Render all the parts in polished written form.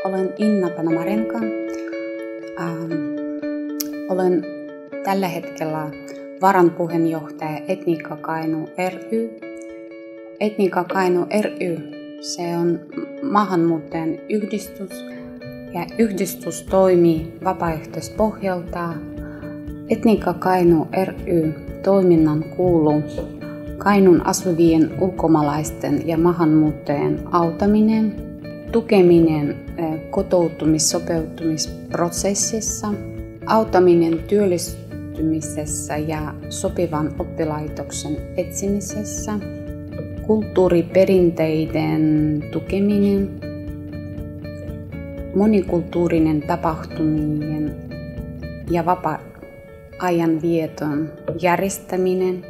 Olen Inna Panamarenko. Olen tällä hetkellä varanpuheenjohtaja Etniikka Kainuu ry. Etniikka Kainuu ry, se on maahanmuuttajien yhdistys ja yhdistys toimii vapaaehtoispohjalta. Etniikka Kainuu ry toiminnan kuuluu Kainuun asuvien ulkomaalaisten ja maahanmuuttajien auttaminen, tukeminen kotoutumis-sopeutumisprosessissa, auttaminen työllistymisessä ja sopivan oppilaitoksen etsimisessä, kulttuuriperinteiden tukeminen, monikulttuurinen tapahtumien ja vapaa-ajan vieton järjestäminen.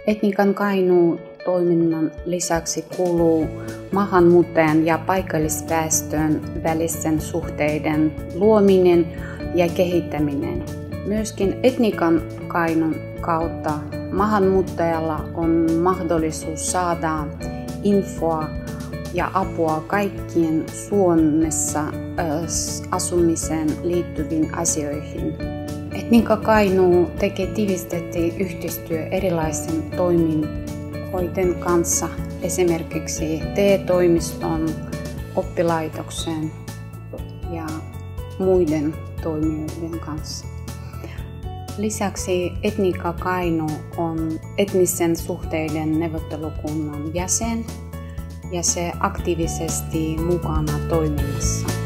Etniikan Kainuu toiminnan lisäksi kuuluu maahanmuuttajan ja paikallisväestön välisten suhteiden luominen ja kehittäminen. Myöskin Etniikan Kainuun kautta maahanmuuttajalla on mahdollisuus saada infoa ja apua kaikkien Suomessa asumiseen liittyviin asioihin. Etniikka Kainuu tekee tiivistästi yhteistyö erilaisten toimijoiden kanssa, esimerkiksi TE-toimiston, oppilaitoksen ja muiden toimijoiden kanssa. Lisäksi Etniikka Kainuu on etnisen suhteiden neuvottelukunnan jäsen ja se aktiivisesti mukana toiminnassa.